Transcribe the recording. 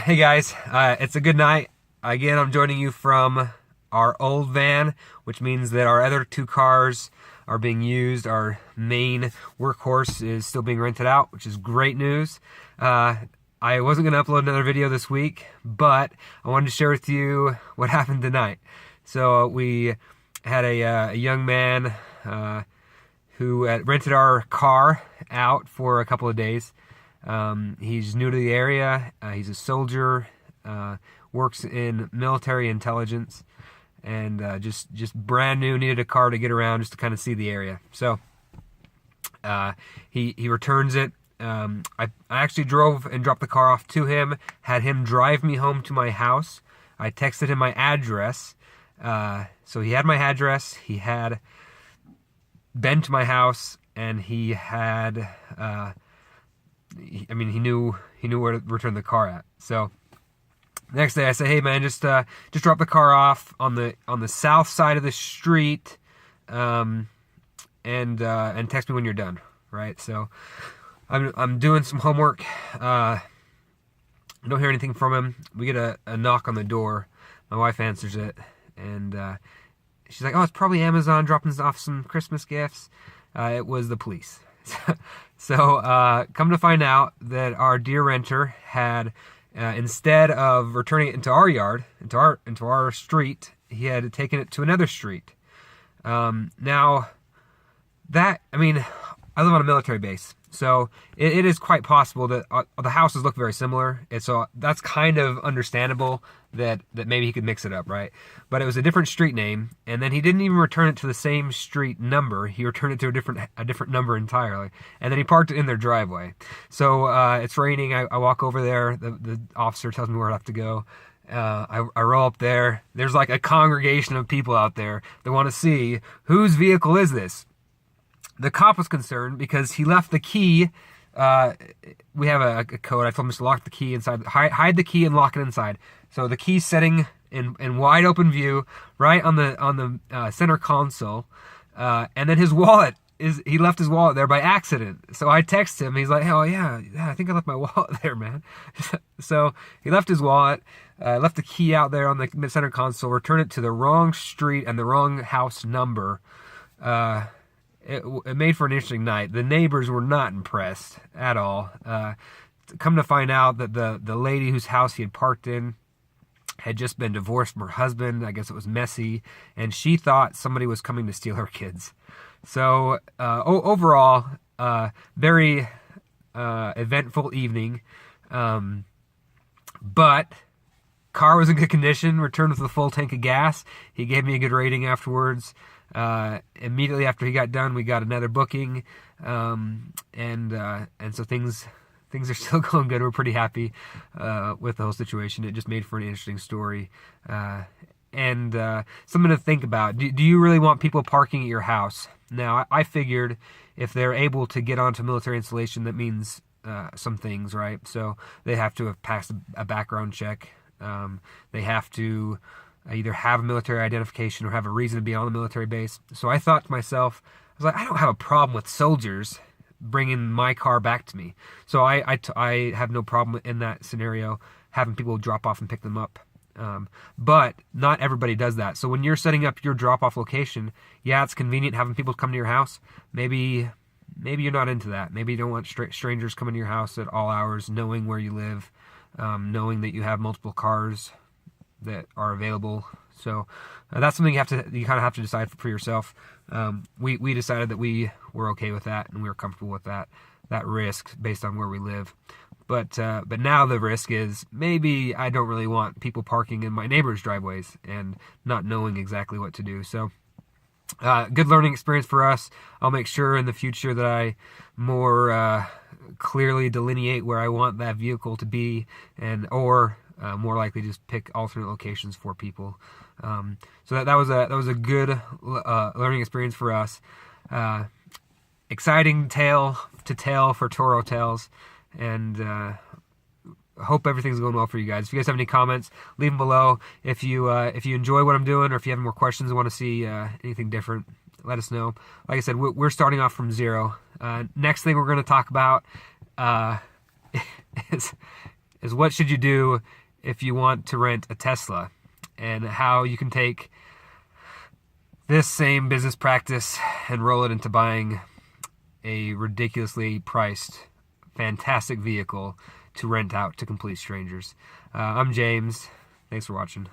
Hey guys, it's a good night. Again, I'm joining you from our old van, which means that our other two cars are being used. Our main workhorse is still being rented out, which is great news. I wasn't going to upload another video this week, but I wanted to share with you what happened tonight. So we had a young man who rented our car out for a couple of days. He's new to the area. He's a soldier, works in military intelligence, and just brand new, needed a car to get around just to kind of see the area. So he returns it. I actually drove and dropped the car off to him, had him drive me home to my house. I texted him my address. So he had my address, he had been to my house, and he had... he knew where to return the car at. So next day I said, hey man, just drop the car off on the south side of the street, and text me when you're done. Right? So I'm doing some homework. I don't hear anything from him. We get a knock on the door. My wife answers it, and she's like, oh, it's probably Amazon dropping off some Christmas gifts. It was the police. So come to find out that our dear renter had, instead of returning it into our yard, into our street, he had taken it to another street. Now, I live on a military base, so it is quite possible that the houses look very similar, and so that's kind of understandable that maybe he could mix it up, right? But it was a different street name, and then he didn't even return it to the same street number. He returned it to a different number entirely, and then he parked it in their driveway. So it's raining. I walk over there. The officer tells me where I have to go. I roll up there. There's like a congregation of people out there that want to see whose vehicle is this. The cop was concerned because he left the key. We have a code. I told him to lock the key inside, hide the key and lock it inside. So the key's sitting in wide open view, right on the center console, and then his wallet he left his wallet there by accident. So I text him. He's like, oh yeah, I think I left my wallet there, man. So he left his wallet, left the key out there on the center console, returned it to the wrong street and the wrong house number. It made for an interesting night. The neighbors were not impressed at all. Come to find out that the lady whose house he had parked in had just been divorced from her husband. I guess it was messy, and she thought somebody was coming to steal her kids. So overall, very eventful evening. But car was in good condition, returned with a full tank of gas. He gave me a good rating afterwards. Immediately after he got done, we got another booking, and so things are still going good. We're pretty happy with the whole situation. It just made for an interesting story, and something to think about. Do you really want people parking at your house? Now, I figured if they're able to get onto military installation, that means some things, right? So they have to have passed a background check. They have to either have a military identification or have a reason to be on the military base. So I thought to myself, I was like, I don't have a problem with soldiers bringing my car back to me. So I have no problem in that scenario, having people drop off and pick them up. But not everybody does that. So when you're setting up your drop-off location, yeah, it's convenient having people come to your house. Maybe you're not into that. Maybe you don't want strangers coming to your house at all hours, knowing where you live, knowing that you have multiple cars that are available. So that's something you kind of have to decide for yourself. We decided that we were okay with that, and we were comfortable with that risk based on where we live. But now the risk is maybe I don't really want people parking in my neighbors' driveways and not knowing exactly what to do. So good learning experience for us. I'll make sure in the future that I more clearly delineate where I want that vehicle to be, or more likely just pick alternate locations for people. So that was a good learning experience for us. Exciting tale to tell for Turo Tales, and hope everything's going well for you guys. If you guys have any comments, leave them below. If you enjoy what I'm doing, or if you have more questions and want to see anything different, let us know. Like I said, we're starting off from zero. Next thing we're going to talk about is is what should you do if you want to rent a Tesla, and how you can take this same business practice and roll it into buying a ridiculously priced, fantastic vehicle to rent out to complete strangers. I'm James. Thanks for watching.